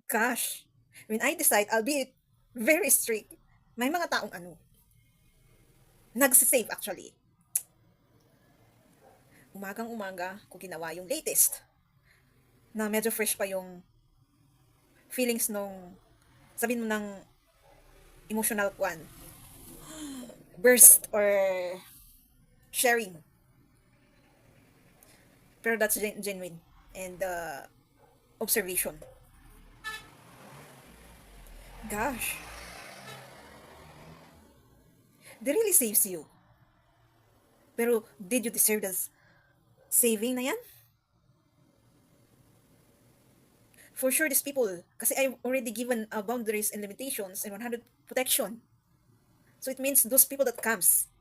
Gosh, when I decide, I'll be very strict. May mga taong nagsisave actually. Umagang-umaga ko ginawa yung latest na medyo fresh pa yung feelings nung sabihin mo ng emotional burst or sharing. Pero that's genuine and observation. Gosh, they really saves you. Pero did you deserve this saving na yan? For sure, these people, kasi I already given boundaries and limitations and 100 protection. So it means those people that comes.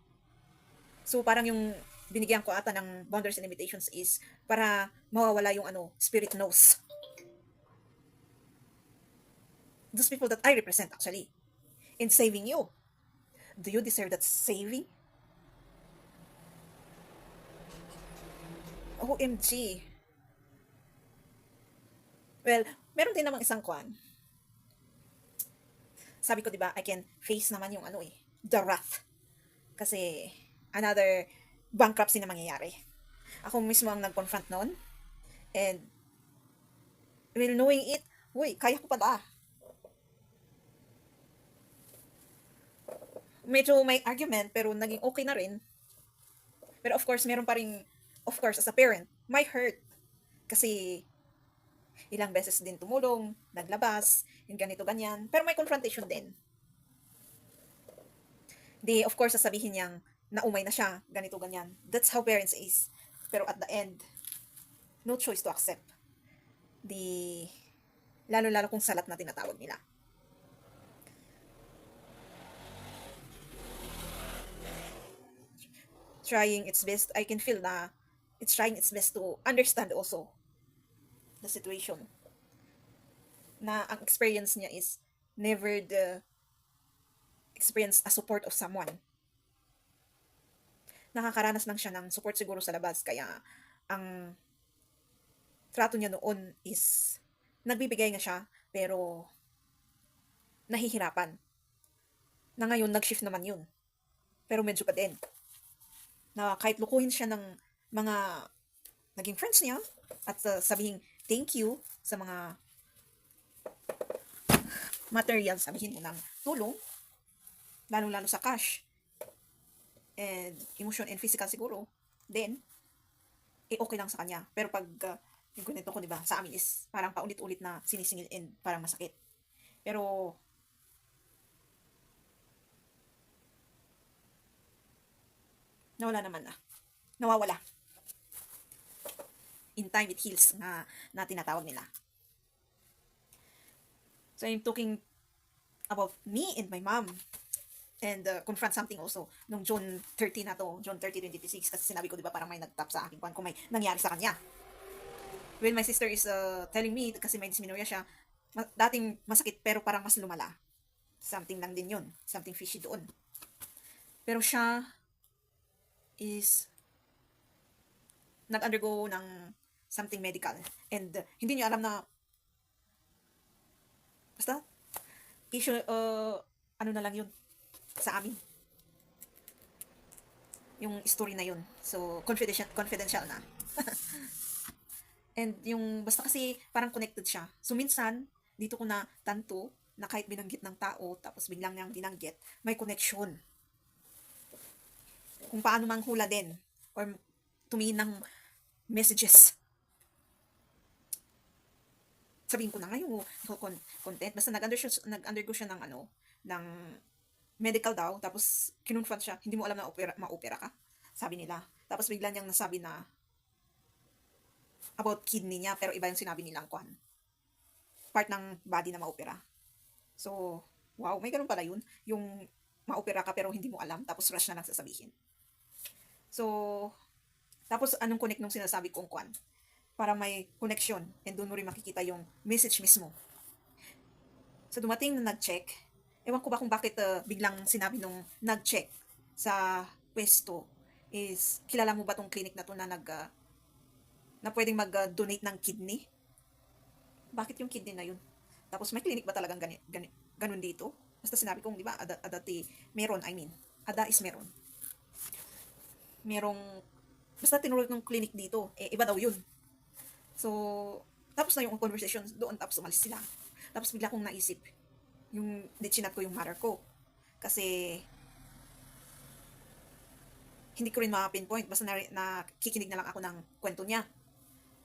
So parang yung binigyan ko ata ng boundaries and limitations is para mawawala yung spirit knows. Those people that I represent actually in saving you. Do you deserve that saving? OMG. Well, meron din namang isang sabi ko 'di ba, I can face naman yung the wrath. Kasi another bankruptcy na mangyayari. Ako mismo ang nag-confront noon. And well, knowing it, uy, kaya ko pala. Medyo may argument pero naging okay na rin. Pero of course, meron pa rin, of course, as a parent, may hurt. Kasi ilang beses din tumulong, naglabas, yung ganito, ganyan. Pero may confrontation din. Di, of course, sasabihin niyang naumay na siya, ganito, ganyan. That's how parents is. Pero at the end, no choice to accept. Di, lalo-lalo kung salat na tinatawag nila. Trying its best, I can feel na it's trying its best to understand also the situation. Na ang experience niya is never the experience a support of someone. Nakakaranas lang siya ng support siguro sa labas, kaya ang trato niya noon is nagbibigay nga siya, pero nahihirapan. Na ngayon, nag-shift naman yun. Pero medyo pa din. Na kahit lukuhin siya ng mga naging friends niya at sabihin thank you sa mga material, sabihin mo ng tulong, lalo-lalo sa cash and emotion and physical siguro, then, okay lang sa kanya. Pero pag, yung ganito ko, di ba, sa amin is parang paulit-ulit na sinisingil and parang masakit. Pero, nawala naman na. Nawawala. In time, it heals na tinatawag nila. So, I'm talking about me and my mom and confront something also nung June 30 na to, June 30, 2026, kasi sinabi ko, di ba, parang may nagtap sa akin kung may nangyari sa kanya. When my sister is telling me, kasi may dysmenorrhea siya, dating masakit pero parang mas lumala. Something lang din yun. Something fishy doon. Pero siya is nag-undergo ng something medical. And hindi niya alam na basta issue, ano na lang yun sa amin. Yung story na yun. So, confidential na. And yung, basta kasi parang connected siya. So, minsan, dito ko na tanto na kahit binanggit ng tao, tapos biglang niyang binanggit, may connection. Kung paano mang hula din. Or tumingin ng messages. Sabihin ko na ngayon, content. Basta nag-undergo siya ng ng medical daw, tapos kinonfront siya, hindi mo alam na ma-opera ka, sabi nila. Tapos bigla niyang nasabi na about kidney niya, pero iba yung sinabi nilang part ng body na ma-opera. So, wow, may ganun pala yun. Yung ma-opera ka pero hindi mo alam, tapos rush na lang sasabihin. So, tapos anong connect nung sinasabi kong Parang may connection, and doon mo rin makikita yung message mismo. So, dumating na nag-check. Ewan ko ba kung bakit biglang sinabi nung nag-check sa pwesto is, kilala mo ba tong clinic na to na na pwedeng mag-donate ng kidney? Bakit yung kidney na yun? Tapos may clinic ba talagang ganun dito? Basta sinabi kong, di ba, adati, meron, I mean, ada is meron. Merong, basta tinulog ng clinic dito, eh, iba daw yun. So, tapos na yung conversation doon, tapos umalis sila. Tapos bigla kong naisip, yung, chinat ko yung mother ko. Kasi, hindi ko rin ma-pinpoint, basta nakikinig na lang ako ng kwento niya.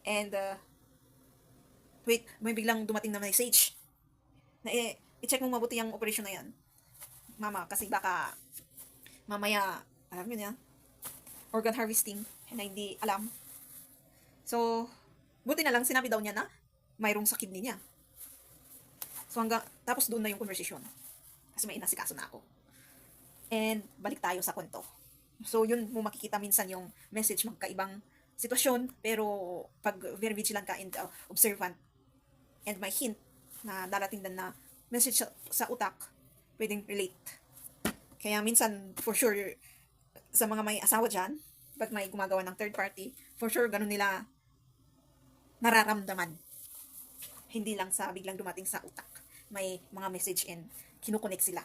And, wait, may biglang dumating na message na i-check mo mabuti yung operation na yan. Mama, kasi baka mamaya, alam nyo niya, organ harvesting, na hindi alam. So, buti na lang, sinabi daw niya na mayroong sa kidney niya. So, tapos doon na yung conversation. Kasi may inasikaso na ako. And, balik tayo sa kwento. So, yun mo makikita minsan yung message magkaibang sitwasyon, pero pag very vigilant ka and observant, and may hint na darating din na message sa utak, pwedeng relate. Kaya minsan, for sure, sa mga may asawa dyan, pag may gumagawa ng third party, for sure, ganun nila nararamdaman. Hindi lang sa biglang dumating sa utak. May mga message and kinukonek sila.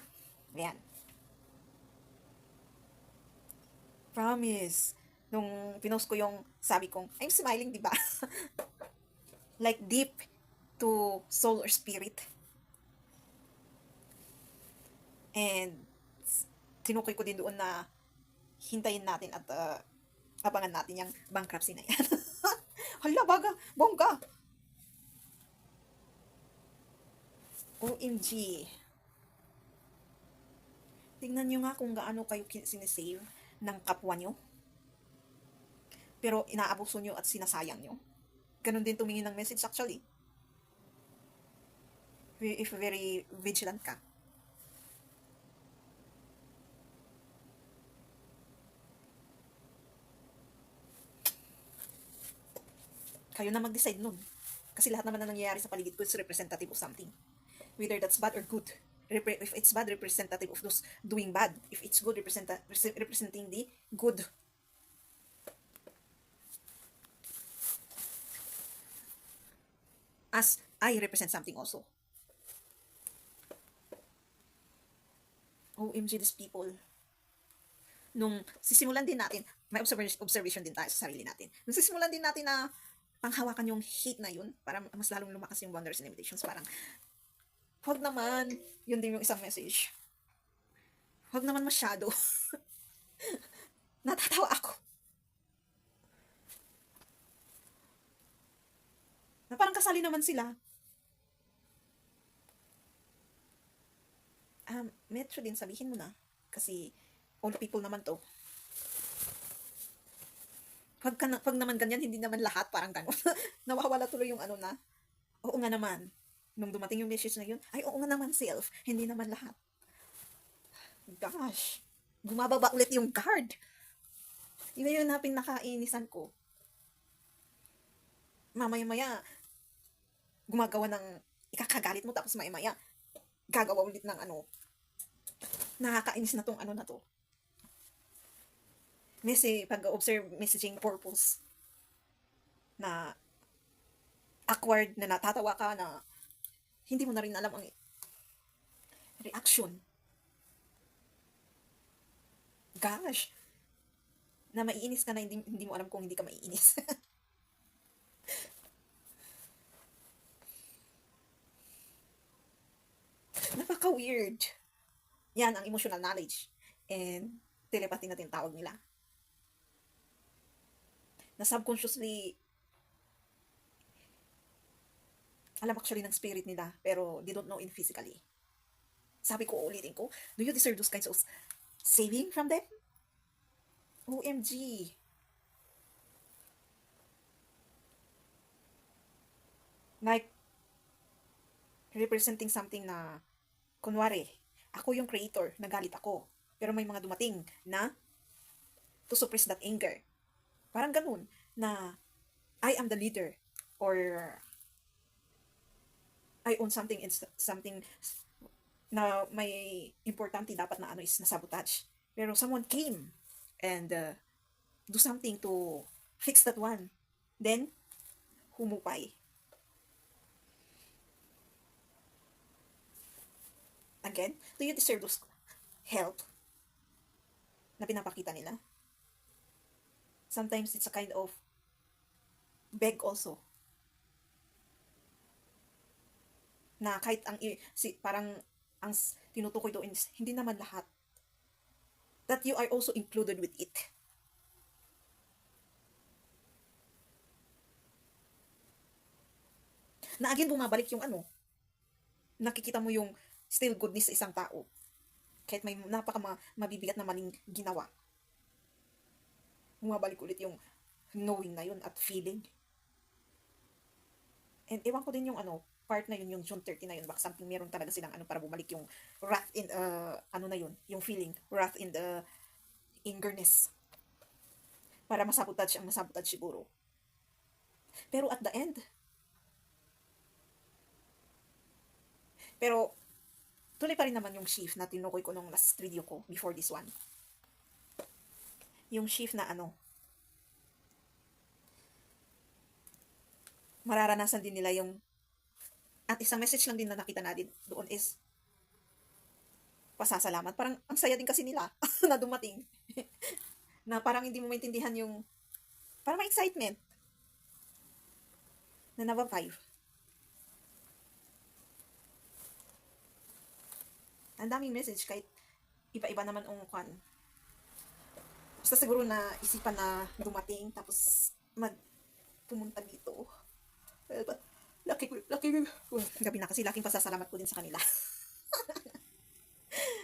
Ayan. Promise. Nung pinost ko yung sabi kong, I'm smiling, di ba? Like deep to soul or spirit. And tinukoy ko din doon na hintayin natin at abangan natin yung bankruptcy na yan. Hala, bongga. OMG. Tingnan nyo nga kung gaano kayo sinisave ng kapwa nyo. Pero inaabuso nyo at sinasayang nyo. Ganon din tumingin ng message actually. If very vigilant ka. Kayo na mag-decide nun. Kasi lahat naman na nangyayari sa paligid ko is representative of something. Whether that's bad or good. If it's bad, representative of those doing bad. If it's good, representing the good. As I represent something also. OMG, these people. Nung sisimulan din natin, may observation din tayo sa sarili natin. Nung sisimulan din natin na panghawakan yung hate na yun, para mas lalong lumakas yung boundaries and limitations, parang, huwag naman, yun din yung isang message. Huwag naman masyado. Natatawa ako. Na parang kasali naman sila. Metro din, sabihin mo na. Kasi, all people naman to. Pag naman ganyan, hindi naman lahat, parang gano'n. Nawawala tuloy yung ano na, oo nga naman. Nung dumating yung message na yun, ay oo nga naman self, hindi naman lahat. Gosh, gumababa ulit yung guard. Yun na pinakainisan ko. Mamaya-maya, gumagawa ng ikakagalit mo, tapos maya-maya, gagawa ulit ng ano, nakakainis na tong ano na to. Pag-observe messaging purpose na awkward, na natatawa ka, na hindi mo na rin alam ang reaction. Gosh, na maiinis ka na hindi mo alam kung hindi ka maiinis. Napaka-weird. Yan ang emotional knowledge and telepathy na tinatawag nila. Na subconsciously, alam actually ng spirit nila, pero they don't know in physically. Sabi ko, ulitin ko, do you deserve those kinds of saving from them? OMG. Like, representing something na, kunwari, ako yung creator, nagalit ako. Pero may mga dumating na to suppress that anger. Parang ganun, na I am the leader, or I own something, and something na may importante dapat na ano is nasabotage. Pero someone came and do something to fix that one. Then, humupay. Again, do you deserve those help na pinapakita nila? Sometimes it's a kind of beg also. Na kahit parang ang tinutukoy doon is hindi naman lahat. That you are also included with it. Na again, bumabalik yung nakikita mo yung still goodness sa isang tao. Kahit may mabibigat na maling ginawa. Bumabalik ulit yung knowing na yun at feeling. And ewan ko din yung part na yun, yung June 30 na yun, baka something meron talaga silang para bumalik yung wrath in, na yun, yung feeling, wrath in the angerness. Para masabotage siguro. Pero at the end, tuloy pa rin naman yung shift na tinukoy ko nung last video ko before this one. Yung shift na mararanasan din nila yung, at isang message lang din na nakita natin doon is pasasalamat. Parang ang saya din kasi nila na dumating. Na parang hindi mo maintindihan yung, parang may excitement na number 5. Ang daming message kahit iba-iba naman ang kwan. Basta siguro na isipan na dumating tapos pumunta dito. Gabi na kasi laking pasasalamat ko din sa kanila.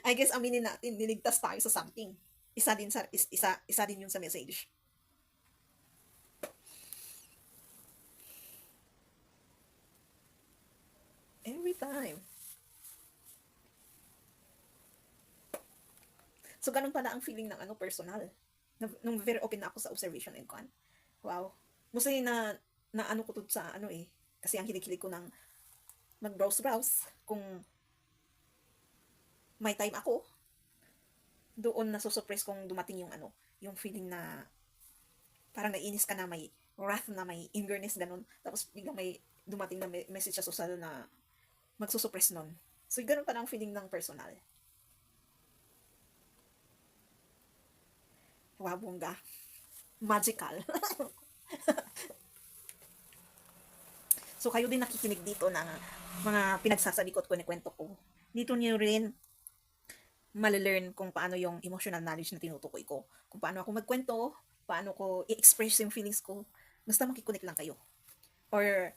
I guess aminin natin, niligtas tayo sa something. Isa din yun sa message. Every time. So, ganun pala ang feeling ng personal. Nung very open na ako sa observation and con. Wow. Mostly na ko to sa kasi ang hilig-hilig ko ng mag-browse kung may time ako. Doon nasusuppress kung dumating yung yung feeling na parang naiinis ka na, may wrath na, may angerness, ganun. Tapos biglang may dumating na message sa social na magsusuppress nun. So, ganun pa ang feeling ng personal. Wow, bongga. Magical. So, kayo din nakikinig dito ng mga pinagsasalikot ko, kwento ko. Dito niyo rin malalearn kung paano yung emotional knowledge na tinutukoy ko. Kung paano ako magkwento, paano ko i-express yung feelings ko. Basta makikunik lang kayo. Or,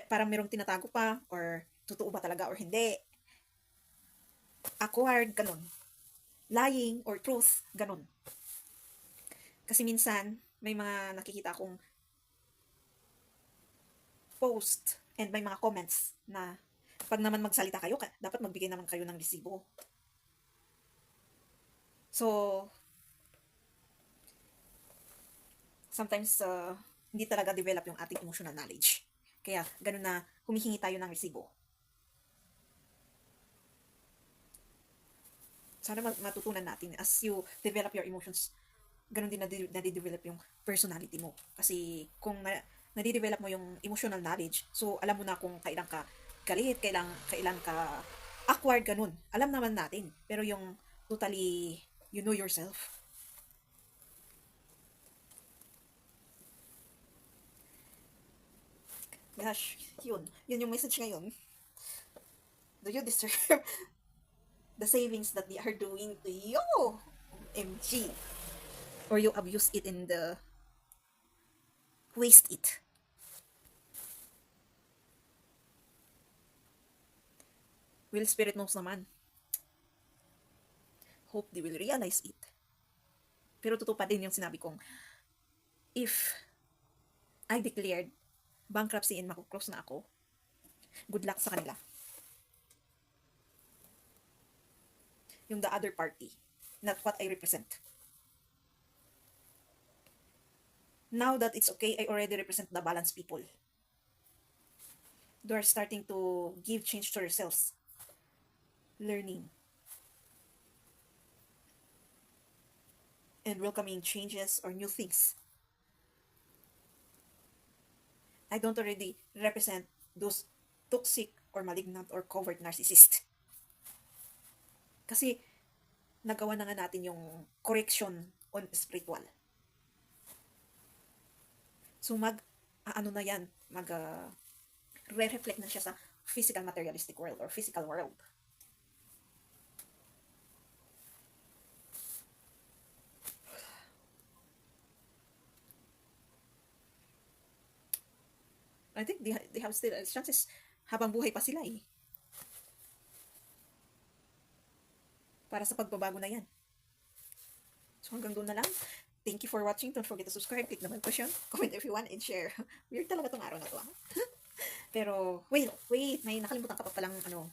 parang merong tinatago pa, or totoo ba talaga or hindi. Acquired, ganun. Lying or truth, ganun. Kasi minsan, may mga nakikita akong post and may mga comments na pag naman magsalita kayo, dapat magbigay naman kayo ng resibo. So, sometimes, hindi talaga develop yung ating emotional knowledge. Kaya, ganun na humihingi tayo ng resibo. Sana matutunan natin as you develop your emotions, ganun din nadidevelop yung personality mo. Kasi kung nadidevelop mo yung emotional knowledge, so alam mo na kung kailan ka galit, kailan ka awkward, ganun. Alam naman natin. Pero yung totally, you know yourself. Gosh, yun yung message ngayon. Do you deserve the savings that they are doing to you? MG. Or you abuse it in the waste it. Will Spirit knows naman. Hope they will realize it. Pero totoo pa din yung sinabi kong, if I declared bankruptcy and makukros na ako, good luck sa kanila. Yung the other party, not what I represent. Now that it's okay, I already represent the balanced people. They are starting to give change to themselves. Learning. And welcoming changes or new things. I don't already represent those toxic or malignant or covert narcissists. Kasi nagawa na nga natin yung correction on spiritual. So ano na yan, re-reflect na siya sa physical materialistic world or physical world. I think they have still chances habang buhay pa sila eh. Para sa pagbabago na yan. So hanggang doon na lang. Thank you for watching. Don't forget to subscribe, click the bell button, comment if you want, and share. Weird talaga tong araw na to. Pero, wait, may nakalimutan ka pa palang ano.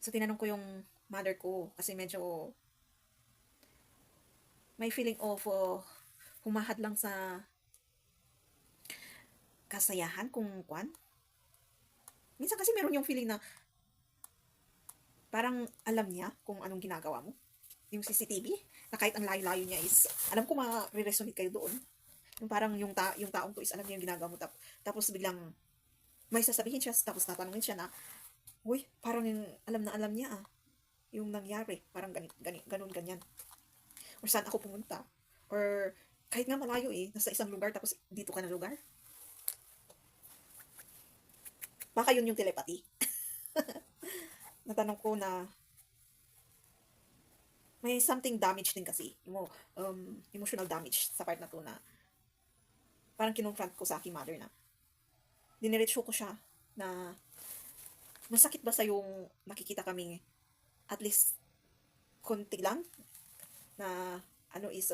So tinanong ko yung mother ko kasi medyo may feeling of humahad lang sa kasayahan kung kwan. Minsan kasi meron yung feeling na parang alam niya kung anong ginagawa mo. Yung CCTV, na kahit ang layo-layo niya is, alam ko ma-resonate kayo doon. Yung parang yung taong to is alam niya yung ginagawa mo. Tapos biglang may sasabihin siya, tapos tatanungin siya na, uy, parang yung alam niya yung nangyari. Parang ganun, ganyan. Or saan ako pumunta. Or kahit nga malayo nasa isang lugar, tapos dito ka na lugar. Baka yun yung telepathy. Natanong ko na, may something damage din kasi, emotional damage sa part na to na parang kinonfront ko sa aking mother na diniretso ko siya na masakit ba sa yung makikita kaming at least konti lang na is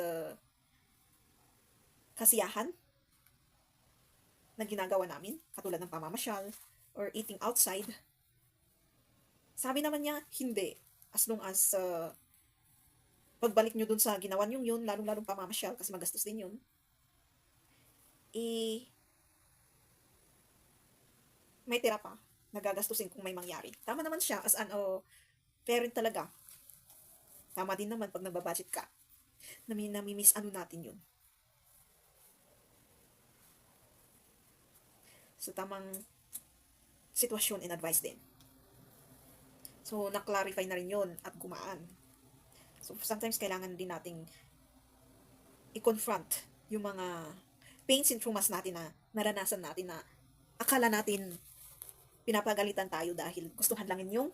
kasiyahan na ginagawa namin katulad ng pamamasyal or eating outside. Sabi naman niya hindi, as long as pagbalik nyo dun sa ginawa nyo yun, lalong-lalong pamamasyal kasi magastos din yun, may tira pa, nagagastusin kung may mangyari. Tama naman siya as an parent talaga. Tama din naman pag nagbabudget ka. Namimiss natin yun. So, tamang sitwasyon and advice din. So, na-clarify na rin yun at gumaan. So, sometimes kailangan din nating i-confront yung mga pains and traumas natin na naranasan natin na akala natin pinapagalitan tayo dahil gustuhan langin yung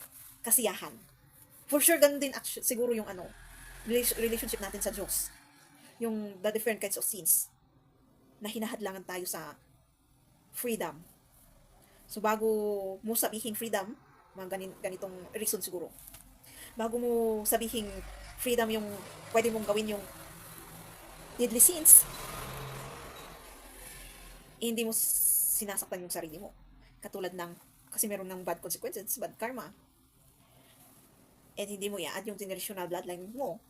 kasiyahan. For sure, ganun din siguro yung relationship natin sa Diyos. Yung the different kinds of sins na hinahadlangan tayo sa freedom. So, bago mo sabihin freedom, mga ganitong reason siguro. Bago mo sabihin freedom yung pwede mong gawin yung deadly sins, hindi mo sinasaktan yung sarili mo. Katulad ng, kasi meron ng bad consequences, bad karma. And hindi mo i-add yung generational bloodline mo.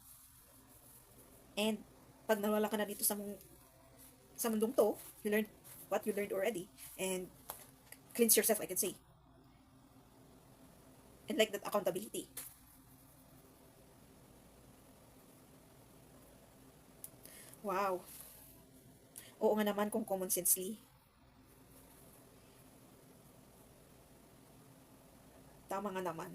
And pag nawala ka na dito sa mundong to, you learned what you learned already. And cleanse yourself, I can say. And like that accountability. Wow. Oo nga naman kung common sensely. Tama nga naman.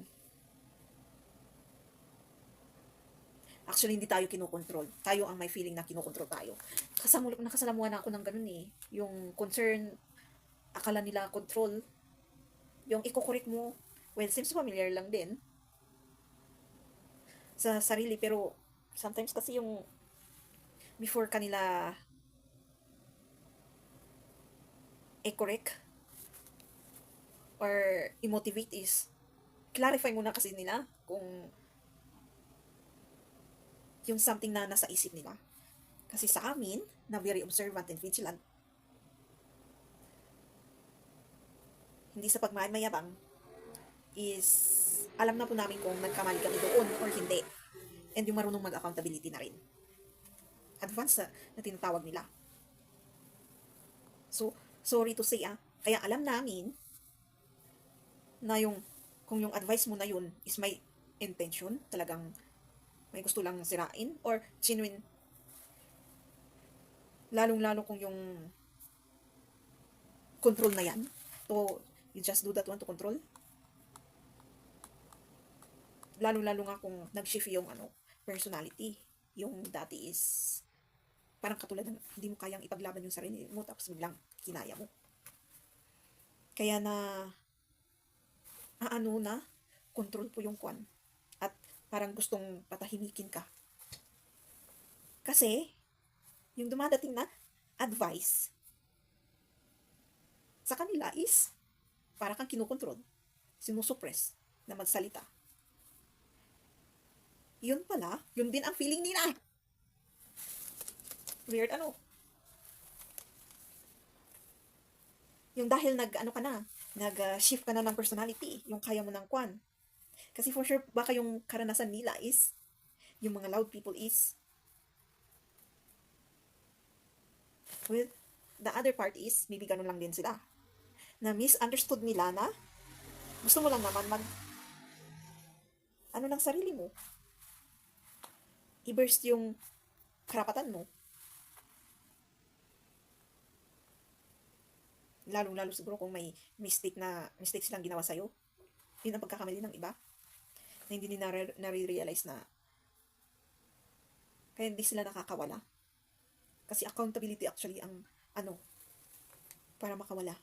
Actually, hindi tayo kinokontrol. Tayo ang may feeling na kinokontrol tayo. Nakasalamuhan na ako ng ganun Yung concern, akala nila control. Yung iko-correct mo, well, seems familiar lang din sa sarili. Pero, sometimes kasi yung before kanila i-correct or i-motivate is clarify muna kasi nila kung yung something na nasa isip nila. Kasi sa amin, na very observant and vigilant, hindi sa pagmayabang, is alam na po namin kung nagkamali kami doon or hindi. And yung marunong mag-accountability na rin. Advance na tinatawag nila. So, sorry to say kaya alam namin na kung yung advice mo na yun is may intention, talagang may gusto lang sirain, or genuine, lalong-lalo kung yung control na yan, to you just do that one to control, Lalo-lalo nga kung nag-shift yung personality. Yung dati is parang katulad ng hindi mo kayang ipaglaban yung sarili mo tapos biglang kinaya mo. Kaya na na control po yung kwan at parang gustong patahimikin ka. Kasi yung dumadating na advice sa kanila is para kang kinukontrol, sinusuppress na magsalita. Yun pala, yun din ang feeling nila. Weird Yung dahil nag-shift ka na ng personality, yung kaya mo ng kwan. Kasi for sure, baka yung karanasan nila is, yung mga loud people is, with the other part is, maybe ganun lang din sila. Na misunderstood nila na, gusto mo lang naman ng sarili mo. I-burst yung karapatan mo. Lalo-lalo siguro kung may mistake silang ginawa sa'yo. Yun ang pagkakamali ng iba. Na hindi nila nare-realize na kaya hindi sila nakakawala. Kasi accountability actually ang para makawala.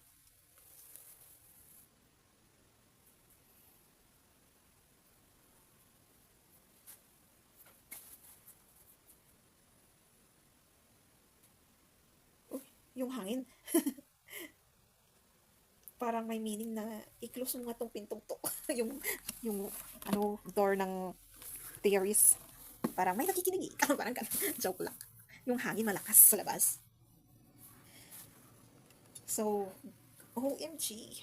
Yung hangin. Parang may meaning na i-close mo nga tong pintong to. yung door ng terrace. Parang may nakikinig. Parang joke lang. Yung hangin malakas sa labas. So, OMG.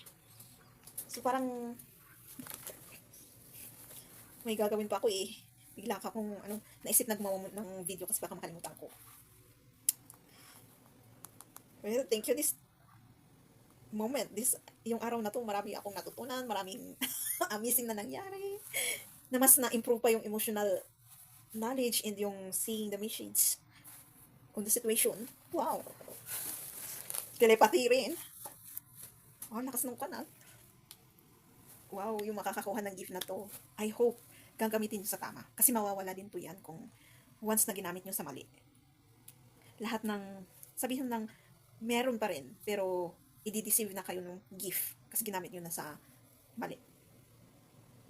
So, parang may gagawin pa ako eh. Bigla ka kung naisip na gumawa ng video kasi baka makalimutan ko. Well, thank you this moment. Yung araw na to, marami akong natutunan, maraming amazing na nangyari. Na mas na-improve pa yung emotional knowledge and yung seeing the message on the situation. Wow. Telepathy rin. Wow, lakas ng kanal. Wow, yung makakakuha ng gift na to. I hope gagamitin nyo sa tama. Kasi mawawala din po yan kung once na ginamit nyo sa mali. Lahat ng, sabihin ng meron pa rin, pero i-deceive na kayo ng gift kasi ginamit nyo na sa mali.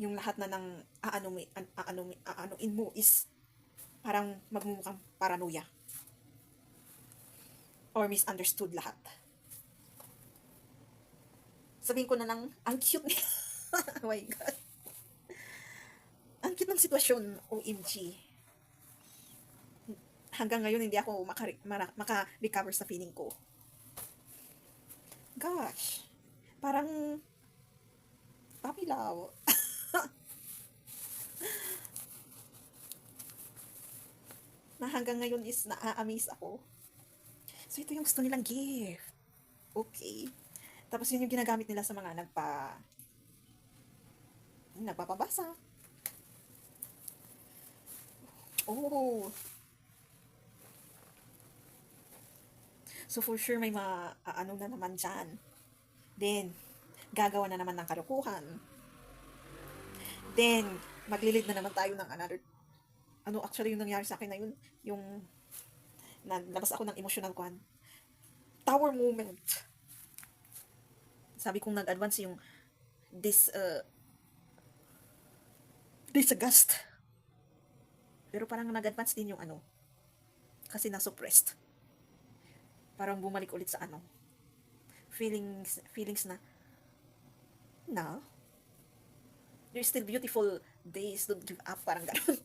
Yung lahat na ng aanuin mo is parang magmumukhang paranoia or misunderstood lahat. Sabihin ko na lang, ang cute niya. Oh my God. Ang cute ng sitwasyon, OMG. Hanggang ngayon, hindi ako maka-recover sa feeling ko. Gosh. Parang papilaw. Na hanggang ngayon is na-amaze ako. So, ito yung gusto nilang gift. Okay. Tapos yun yung ginagamit nila sa mga nagpapabasa. Oh. So, for sure, may na naman dyan. Then, gagawa na naman ng kalukuhan. Then, maglilid na naman tayo ng another, actually, yung nangyari sa akin na yun, yung, naglabas ako ng emotional kwan. Tower moment. Sabi kong nag-advance yung, disgust. Pero parang nag-advance din yung kasi na-suppressed. Parang bumalik ulit sa feelings na there's still beautiful days, don't give up, parang gano'n.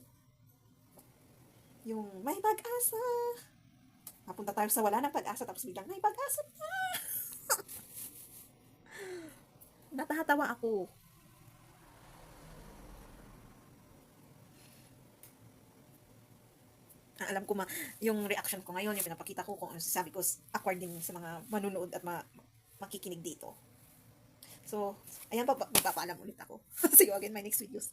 Yung may pag-asa. Napunta tayo sa wala ng pag-asa, tapos biglang may pag-asa na. Natatawa ako. Alam ko yung reaction ko ngayon, yung pinapakita ko kung ano sasabi ko, awkward din sa mga manunood at makikinig dito. So, ayan pa, magpapaalam ulit ako. See you again in my next videos.